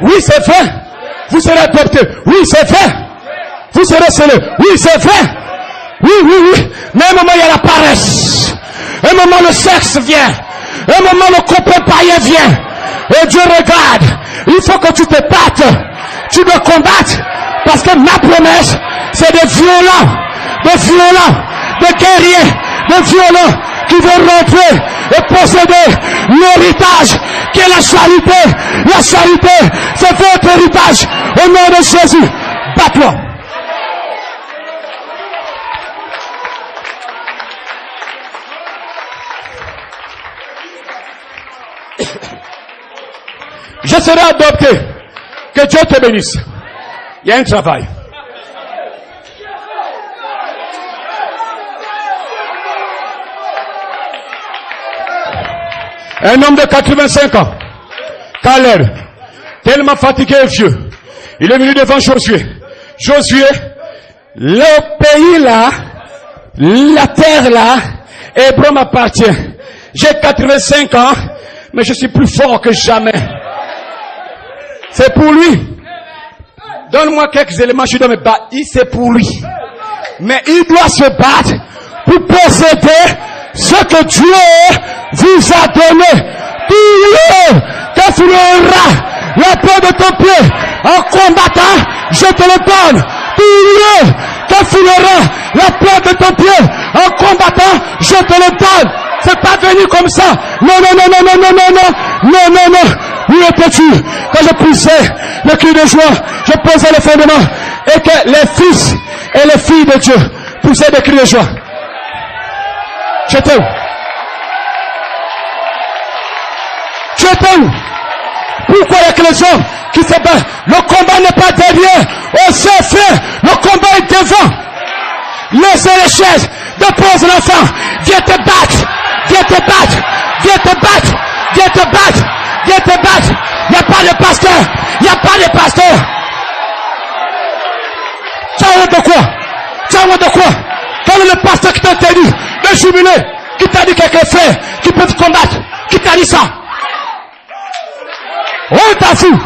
Oui, c'est vrai. Vous serez adopté. Oui, c'est vrai. Vous serez scellé. Oui, c'est vrai. Oui, oui, oui. Mais à un moment, il y a la paresse. À un moment, le sexe vient. À un moment, le copain païen vient. Et Dieu regarde. Il faut que tu te battes. Tu dois combattre. Parce que ma promesse, c'est des violents, des guerriers, des violents qui vont rentrer et posséder l'héritage qui est la charité. La charité, c'est votre héritage. Au nom de Jésus, batte-le. Je serai adopté. Que Dieu te bénisse. Il y a un travail. Un homme de 85 ans, Caleb, tellement fatigué et vieux, il est venu devant Josué. Josué, le pays là, la terre là, Hébreu m'appartient. J'ai 85 ans, mais je suis plus fort que jamais. C'est pour lui. Donne-moi quelques éléments, je dois me battre. C'est pour lui. Mais il doit se battre pour posséder ce que Dieu vous a donné. Dis-le que tu auras la peau de ton pied en combattant, je te le donne. Dis-le que tu auras la peau de ton pied en combattant, je te le donne. C'est pas venu comme ça. Non, non, non, non, non, non, non, non, non, non, non. Où étais-tu quand je poussais le cri de joie, je posais le fondement et que les fils et les filles de Dieu poussaient des cris de joie? J'étais où? Tu étais où? Pourquoi il y a que les hommes qui se battent? Le combat n'est pas derrière. On sait faire. Le combat est devant. Laissez les chaises. Dépose l'enfant. Viens te battre. Viens te battre. Viens te battre. Viens te battre. Viens te battre. Il n'y a pas de pasteur. Il n'y a pas de pasteur. Tu as honte de quoi? Tu as honte de quoi? Quel est le pasteur qui t'a interdit de jubiler? Qui t'a dit quelque fait? Qui peut te combattre? Qui t'a dit ça? Honte à vous.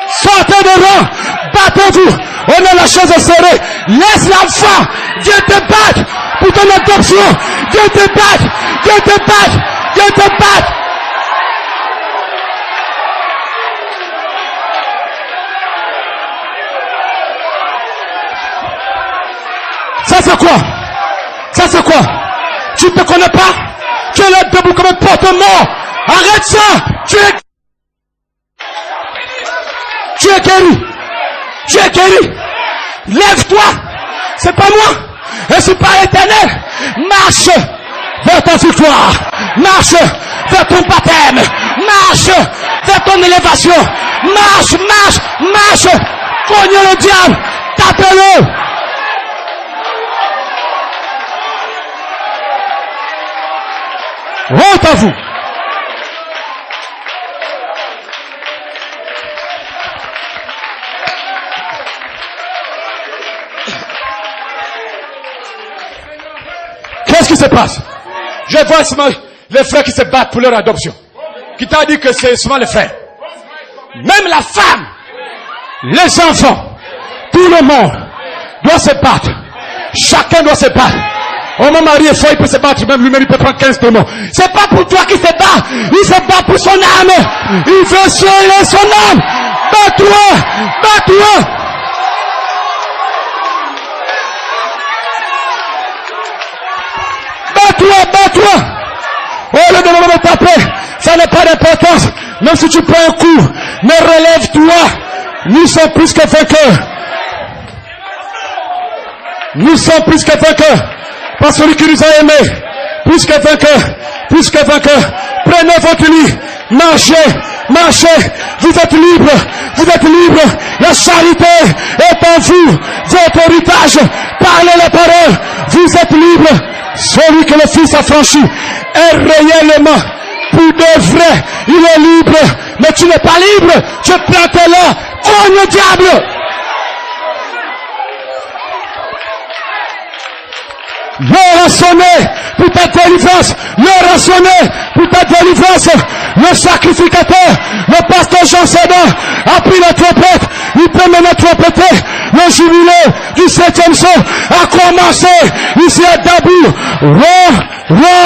Sortez de rang. Battez-vous. On a la chose serrée. Laisse l'enfant. Viens te battre pour ton adoption. Viens te battre. Viens te battre. Viens te battre. Ça c'est quoi? Ça c'est quoi? Tu ne te connais pas? Tu es là debout comme un porte-mort. Arrête ça. Tu es guéri. Tu es guéri. Lève-toi. C'est pas moi. Et c'est pas éternel. Marche vers ta victoire. Marche vers ton baptême. Marche vers ton élévation. Marche, marche, marche. Cogne le diable. Tape-le. Honte à vous. Qu'est-ce qui se passe? Je vois seulement les frères qui se battent pour leur adoption. Qui t'a dit que c'est seulement les frères? Même la femme, les enfants, tout le monde doit se battre. Chacun doit se battre. Oh, mon mari est fort, il peut se battre, même lui-même il peut prendre 15 témoins. C'est pas pour toi qu'il se bat, il se bat pour son âme. Il veut sauver son âme. Bats-toi, bats-toi. Bats-toi, bats-toi. Oh, le demande de taper, ça n'a pas d'importance. Même si tu prends un coup, mais relève-toi. Nous sommes plus que vainqueurs. Nous sommes plus que vainqueurs. Par celui qui nous a aimés, plus que vainqueur, plus que vainqueur. Prenez votre lit, marchez, marchez, vous êtes libres, vous êtes libres. La charité est en vous, votre héritage. Parlez la parole, vous êtes libres. Celui que le Fils a franchi est réellement, pour de vrai, il est libre. Mais tu n'es pas libre, tu es planté là, cogne le diable. L'heure a sonné pour ta délivrance. L'heure a sonné pour ta délivrance. Le sacrificateur, le pasteur Jean Sédan a pris la trompette. Il peut maintenant trompeter. Le jubilé du 7e saut a commencé ici à Dabou. Libre, libre,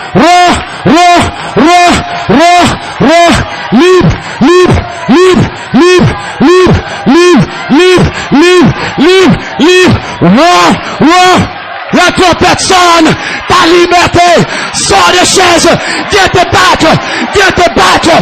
libre, libre, libre, libre, libre, libre, libre, libre. La trompette sonne, ta liberté, sors de chaise, viens te battre, viens te battre.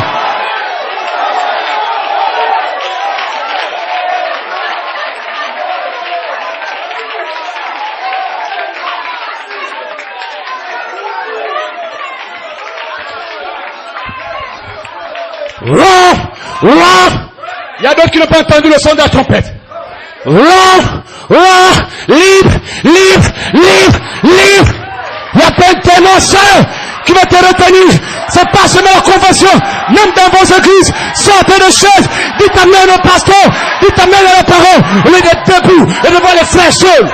Il y a d'autres qui n'ont pas entendu le son de la trompette. Libre, libre, libre, libre. Il y a plein de témoins seuls qui vont te retenir. C'est pas seulement la convention, même dans vos églises. Sortez de chaise, dites amen au pasteur, dites amen à la parole. Au lieu d'être debout et devant les frères seuls.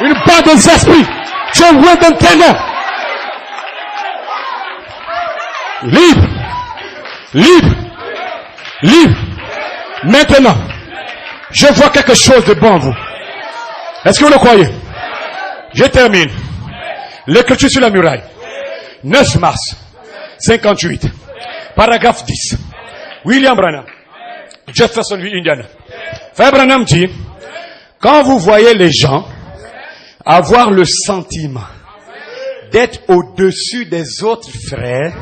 Une bande des esprits. Tu es loin d'un témoin. Libre, libre, libre. Maintenant, je vois quelque chose de bon en vous. Est-ce que vous le croyez? Je termine. L'écriture sur la muraille. 9 mars 58. Paragraphe 10. William Branham. Jeffersonville, Indiana. Frère Branham dit, quand vous voyez les gens avoir le sentiment d'être au-dessus des autres frères,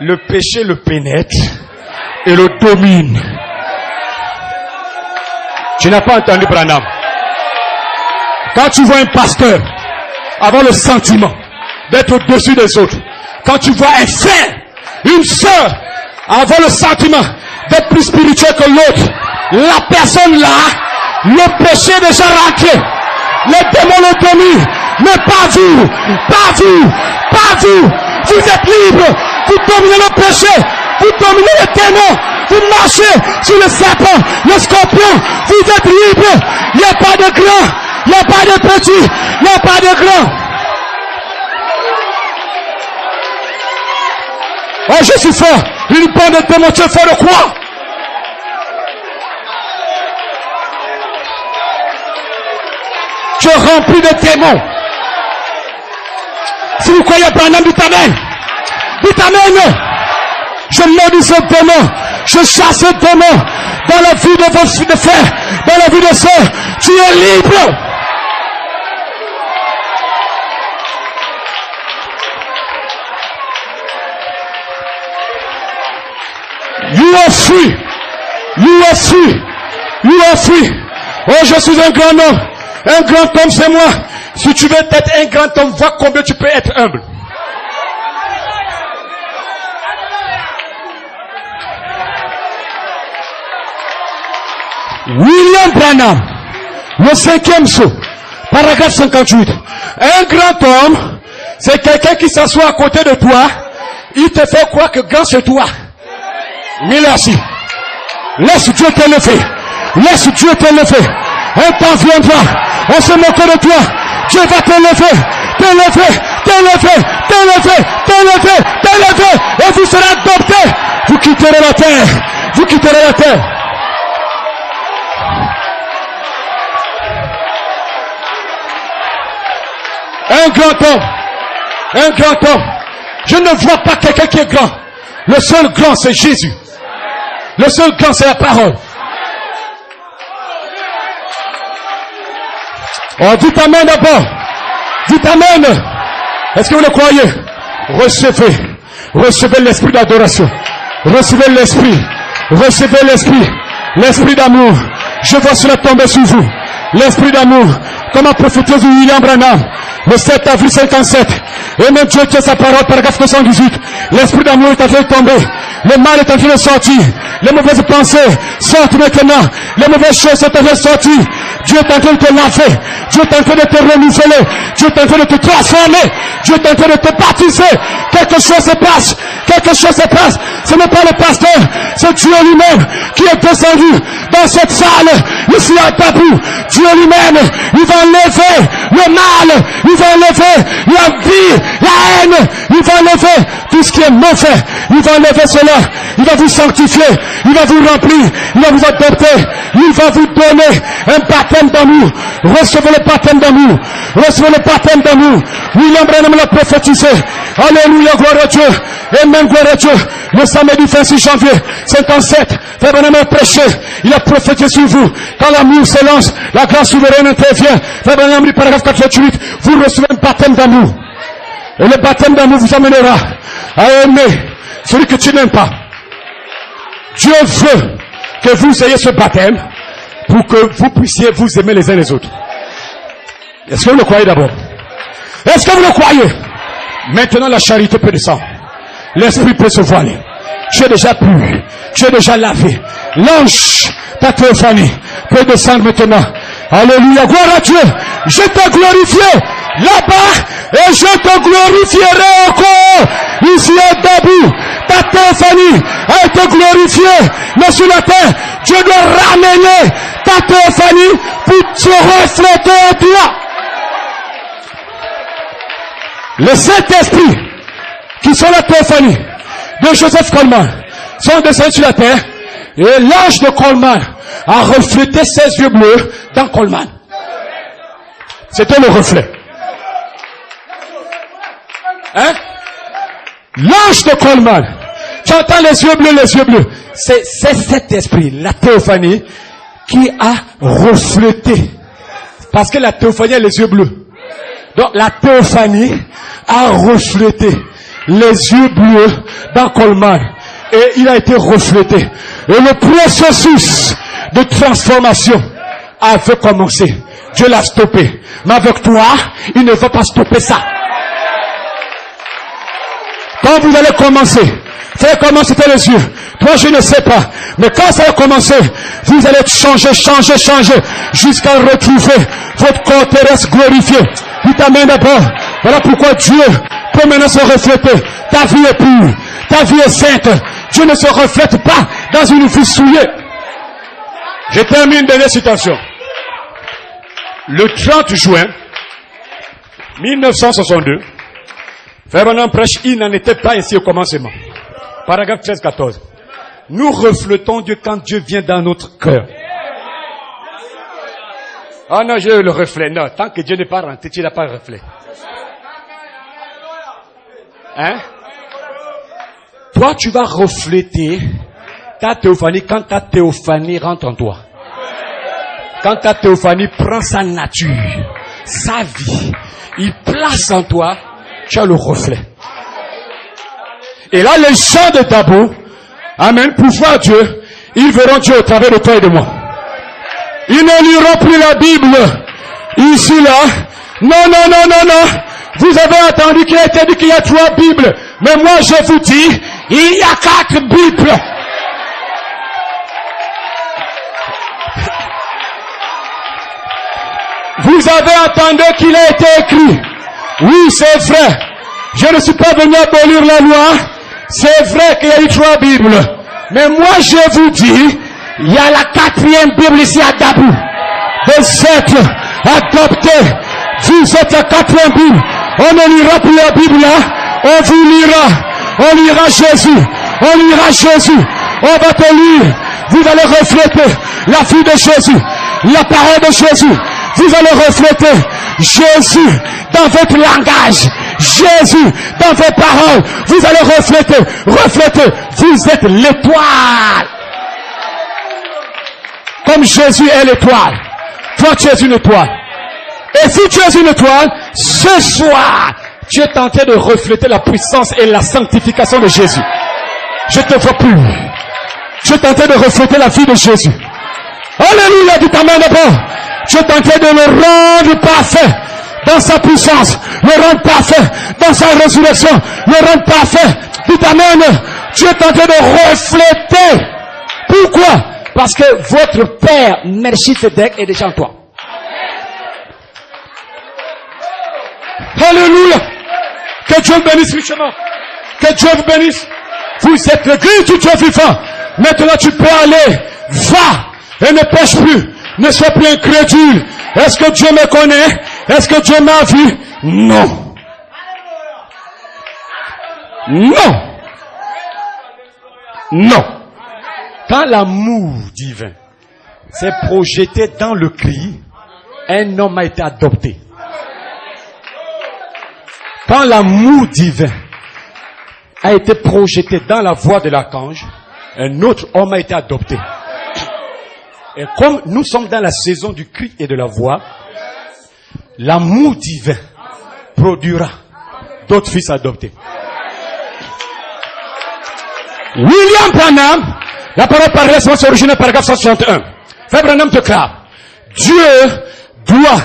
le péché le pénètre et le domine. Tu n'as pas entendu Branham. Quand tu vois un pasteur avoir le sentiment d'être au-dessus des autres, quand tu vois un frère, une sœur avoir le sentiment d'être plus spirituel que l'autre, la personne là, le péché est déjà rentré. Les démons le dominent. Mais pas vous, pas vous, pas vous. Vous êtes libres. Vous dominez le péché. Vous dominez les démons. Vous marchez sur le serpent, le scorpion. Vous êtes libres. Il n'y a pas de grand. Il n'y a pas de petit. Il n'y a pas de grand. Oh, je suis fort. Une bande de démons, tu es fort de quoi? Tu es rempli de démons. Si vous croyez Branham, dites amen. Dites amen. Je maudis ce démon. Je chasse ce démon dans la vie de vos frères, dans la vie de sœurs. Tu es libre. You are free. You are free. You are free. Oh, je suis un grand homme. Un grand homme, c'est moi. Si tu veux être un grand homme, vois combien tu peux être humble. William Branham, le 5e saut, paragraphe 58. Un grand homme, c'est quelqu'un qui s'assoit à côté de toi. Il te fait croire que grand c'est toi. Mais là, si. Laisse Dieu t'élever. Laisse Dieu t'élever. Un temps viendra. On se moque de toi. Dieu va t'élever. T'élever. T'élever. T'élever. T'élever. T'élever. Et vous serez adoptés. Vous quitterez la terre. Vous quitterez la terre. Un grand homme. Un grand homme. Je ne vois pas quelqu'un qui est grand. Le seul grand, c'est Jésus. Le seul grand, c'est la parole. Oh, dites amen d'abord. Dites amen. Est-ce que vous le croyez? Recevez. Recevez l'esprit d'adoration. Recevez l'esprit. Recevez l'esprit. L'esprit d'amour. Je vois cela tomber sur vous. L'esprit d'amour. Comment profiter de William Branham? Le 7 avril 57. Et même Dieu tient sa parole, paragraphe 218. L'esprit d'amour est en train de tomber. Le mal est en train de sortir. Les mauvaises pensées sortent maintenant. Les mauvaises choses sont en train de sortir. Dieu est en train de te laver. Dieu est en train de te renouveler. Dieu est en train de te transformer. Dieu est en train de te baptiser. Quelque chose se passe. Quelque chose se passe. Ce n'est pas le pasteur, c'est Dieu lui-même qui est descendu dans cette salle, ici à Tabou. Dieu lui-même, il va enlever le mal, il va enlever la vie, la haine, il va enlever tout ce qui est mauvais, il va enlever cela, il va vous sanctifier, il va vous remplir, il va vous adopter, il va vous donner un baptême d'amour. Recevez le baptême d'amour, recevez le baptême d'amour. William Branham l'a prophétisé. Alléluia, gloire à Dieu. Amen, gloire à Dieu. Le samedi 26 janvier 57, Frère Branham a prêché, il a prophétisé sur vous. Quand l'amour s'élance, la grâce souveraine intervient. Frère Branham dit, paragraphe 88, vous recevez un baptême d'amour. Et le baptême d'amour vous amènera à aimer celui que tu n'aimes pas. Dieu veut que vous ayez ce baptême pour que vous puissiez vous aimer les uns les autres. Est-ce que vous le croyez d'abord? Est-ce que vous le croyez? Maintenant la charité peut descendre. L'esprit peut se voiler. Tu es déjà pur. Tu es déjà lavé. L'ange, ta théophanie, peut descendre maintenant. Alléluia. Gloire à Dieu. Je te glorifie là-bas et je te glorifierai encore ici à Tabou. Ta théophanie a été glorifiée. Mais sur la terre, Dieu doit ramener ta théophanie pour te refléter en toi. Le Saint-Esprit qui sont la théophanie de Joseph Coleman sont descendus sur la terre et l'ange de Coleman a reflété ses yeux bleus dans Coleman. C'était le reflet. Hein? L'ange de Coleman. Tu entends les yeux bleus. C'est cet esprit, la théophanie, qui a reflété. Parce que la théophanie a les yeux bleus. Donc la théophanie a reflété les yeux bleus dans Coleman. Et il a été reflété. Et le processus de transformation avait commencé. Dieu l'a stoppé. Mais avec toi, il ne va pas stopper ça. Quand vous allez commencer, faire comment c'était les yeux. Toi, je ne sais pas. Mais quand ça va commencer, vous allez changer, jusqu'à retrouver votre corps terrestre glorifié. Il t'amène d'abord. Voilà pourquoi Dieu peut maintenant se refléter. Ta vie est pure. Ta vie est sainte. Dieu ne se reflète pas dans une vie souillée. Je termine une dernière citation. Le 30 juin 1962, Frère Branham prêche, il n'en était pas ainsi au commencement. Paragraphe 13-14. Nous reflétons Dieu quand Dieu vient dans notre cœur. Ah non, j'ai le reflet. Non, tant que Dieu n'est pas rentré, tu n'as pas le reflet. Hein? Toi, tu vas refléter ta théophanie quand ta théophanie rentre en toi. Quand ta théophanie prend sa nature, sa vie, il place en toi, tu as le reflet. Et là, les gens de Tabou, amen, pour voir Dieu, ils verront Dieu au travers de toi et de moi. Ils ne liront plus la Bible ici, là. Non. Vous avez entendu qu'il a été dit qu'il y a 3 Bibles. Mais moi, je vous dis, il y a 4 Bibles. Vous avez entendu qu'il a été écrit. Oui, c'est vrai. Je ne suis pas venu abolir la loi. C'est vrai qu'il y a eu 3 Bibles. Mais moi, je vous dis, il y a la 4e Bible ici à Tabou. Vous êtes adoptés. Vous êtes la 4e Bible. On ne lira plus la Bible là. On vous lira. On lira Jésus. On lira Jésus. On va te lire. Vous allez refléter la vie de Jésus. La parole de Jésus. Vous allez refléter Jésus dans votre langage. Jésus dans vos paroles. Vous allez refléter. Vous êtes l'étoile. Comme Jésus est l'étoile. Toi, tu es une étoile. Et si tu es une étoile, ce soir, tu es tenté de refléter la puissance et la sanctification de Jésus. Je te vois plus. Tu es tenté de refléter la vie de Jésus. Alléluia, dis ta main d'abord. Tu es tenté de le rendre parfait dans sa puissance, le rendre parfait dans sa résurrection, le rendre parfait. Dis ta main. Tu es tenté de refléter. Pourquoi? Parce que votre père, Melchizedek, est déjà en toi. Alléluia. Que Dieu vous bénisse richement. Que Dieu vous bénisse. Vous êtes l'église du Dieu vivant. Maintenant tu peux aller. Va et ne pêche plus. Ne sois plus incrédule. Est-ce que Dieu me connaît? Est-ce que Dieu m'a vu? Non. Non. Non. Quand l'amour divin s'est projeté dans le cri, un homme a été adopté. Quand l'amour divin a été projeté dans la voix de l'archange, un autre homme a été adopté. Et comme nous sommes dans la saison du cri et de la voix, l'amour divin produira d'autres fils adoptés. William Branham, la parole par l'essence originale, paragraphe 161. Frère Branham déclare, Dieu doit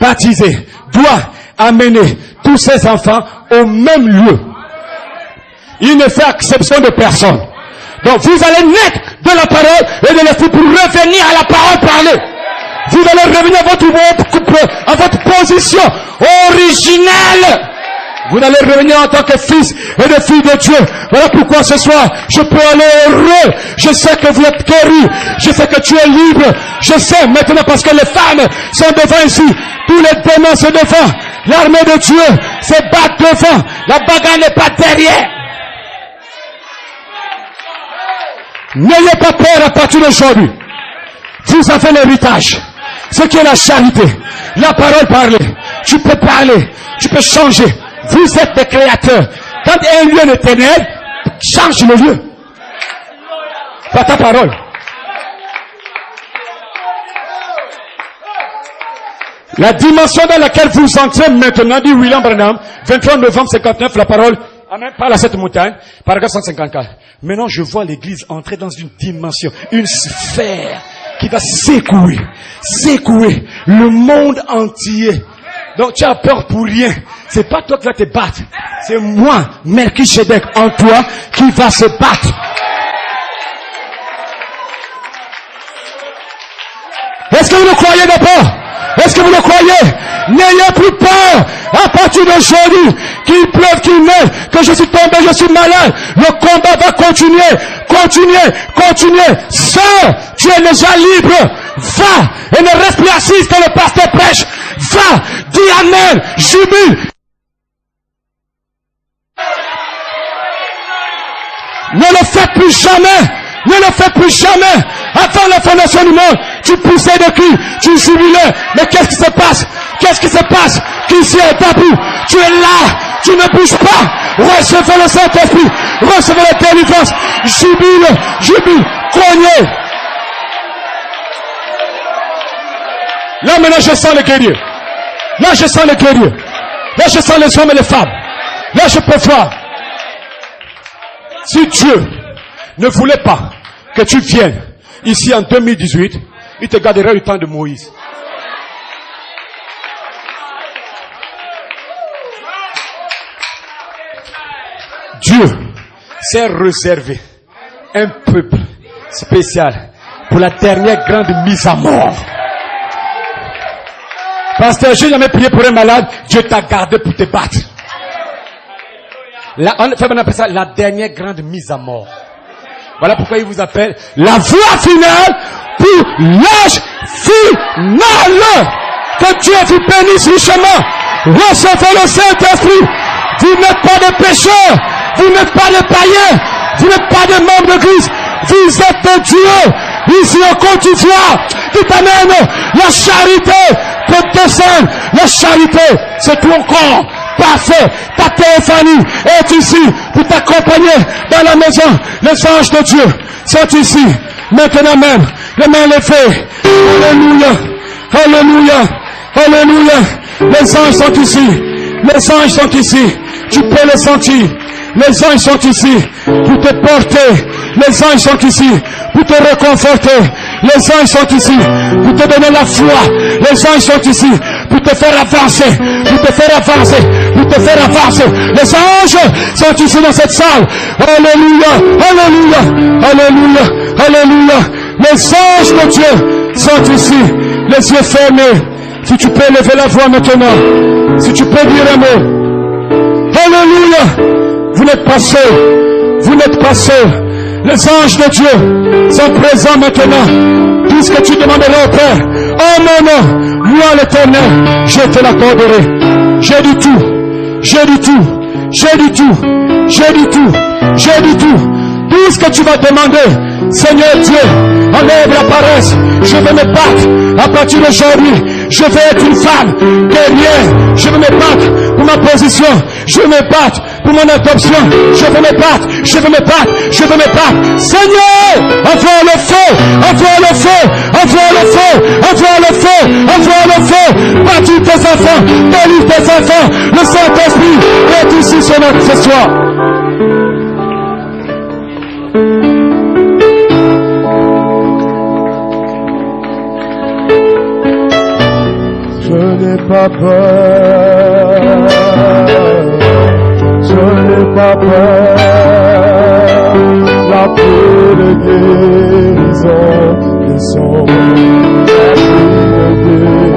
baptiser, doit amener tous ses enfants au même lieu. Il ne fait exception de personne. Donc vous allez naître de la parole et de l'esprit pour revenir à la parole parlée. Vous allez revenir à votre position originelle. Vous allez revenir en tant que fils et de filles de Dieu. Voilà pourquoi ce soir, je peux aller heureux. Je sais que vous êtes guéris. Je sais que tu es libre. Je sais maintenant parce que les femmes sont devant ici. Tous les démons sont devant. L'armée de Dieu se bat devant. La bagarre n'est pas derrière. N'ayez pas peur à partir d'aujourd'hui. Vous avez l'héritage. Ce qui est la charité. La parole parlée. Tu peux parler. Tu peux changer. Vous êtes des créateurs. Quand un lieu est ténèbres, change le lieu. Par ta parole. La dimension dans laquelle vous entrez maintenant, dit William Branham, 23 novembre 59, la parole, amen, parle à cette montagne, paragraphe 154. Maintenant, je vois l'église entrer dans une dimension, une sphère qui va secouer le monde entier. Donc tu as peur pour rien. C'est pas toi qui vas te battre. C'est moi, Melchisedec, en toi, qui va se battre. Est-ce que vous le croyez d'abord? Est-ce que vous le croyez? N'ayez plus peur. À partir d'aujourd'hui, qu'il pleuve, qu'il neige, que je suis tombé, je suis malade, le combat va continuer. Sors, tu es déjà libre. Va et ne reste plus assise quand le pasteur prêche. Va, dis amen, jubile. Ne le faites plus jamais. Ne le faites plus jamais. Avant la fondation du monde, tu poussais de cris, tu jubilais. Mais qu'est-ce qui se passe? Qu'est-ce qui se passe? Qu'ici est tabou. Tu es là, tu ne bouges pas. Recevez le Saint-Esprit, recevez la délivrance. Jubile, cognez. Là maintenant je sens les guerriers. Là je sens les guerriers. Là je sens les hommes et les femmes. Là je peux voir. Si Dieu ne voulait pas que tu viennes ici en 2018, il te garderait le temps de Moïse. Dieu s'est réservé un peuple spécial pour la dernière grande mise à mort. Pasteur, j'ai jamais prié pour un malade, Dieu t'a gardé pour te battre. On appelle ça la dernière grande mise à mort. Voilà pourquoi il vous appelle la voie finale pour l'âge final. Que Dieu vous bénisse richement. Recevez le Saint-Esprit. Vous n'êtes pas des pécheurs. Vous n'êtes pas des païens. Vous n'êtes pas des membres de Christ. Vous êtes de Dieu. Ici au Côte d'Ivoire. Tout amen. La charité peut descendre. La charité, c'est ton corps. Parfait. Ta Théophanie est ici pour t'accompagner dans la maison. Les anges de Dieu sont ici. Maintenant même, les mains levées. Alléluia. Alléluia. Alléluia. Les anges sont ici. Les anges sont ici. Tu peux les sentir. Les anges sont ici pour te porter. Les anges sont ici pour te réconforter. Les anges sont ici pour te donner la foi. Les anges sont ici pour te faire avancer. Pour te faire avancer. Pour te faire avancer. Les anges sont ici dans cette salle. Alléluia. Alléluia. Alléluia. Alléluia. Les anges de Dieu sont ici. Les yeux fermés. Si tu peux lever la voix maintenant. Si tu peux dire un mot. Alléluia. Vous n'êtes pas seul. Vous n'êtes pas seul. Les anges de Dieu sont présents maintenant. Tout ce que tu demanderas au Père. Oh mon nom, moi l'Éternel, je te l'accorderai. J'ai dit tout. J'ai dit tout. J'ai dit tout. J'ai dit tout. J'ai dit tout. Tout ce que tu vas demander, Seigneur Dieu, enlève la paresse. Je vais me battre à partir d'aujourd'hui. Je vais être une femme guerrière. Je vais me battre pour ma position. Je vais me battre pour mon adoption. Je vais me battre. Je vais me battre. Je vais me battre. Seigneur, envoie le feu. Envoie le feu. Envoie le feu. Envoie le feu. Envoie le feu. Bâtis tes enfants. Délivre tes enfants. Le Saint-Esprit est ici ce soir. Je n'ai pas peur, je n'ai pas peur, la paix de guérison, de son, la paix de guérison.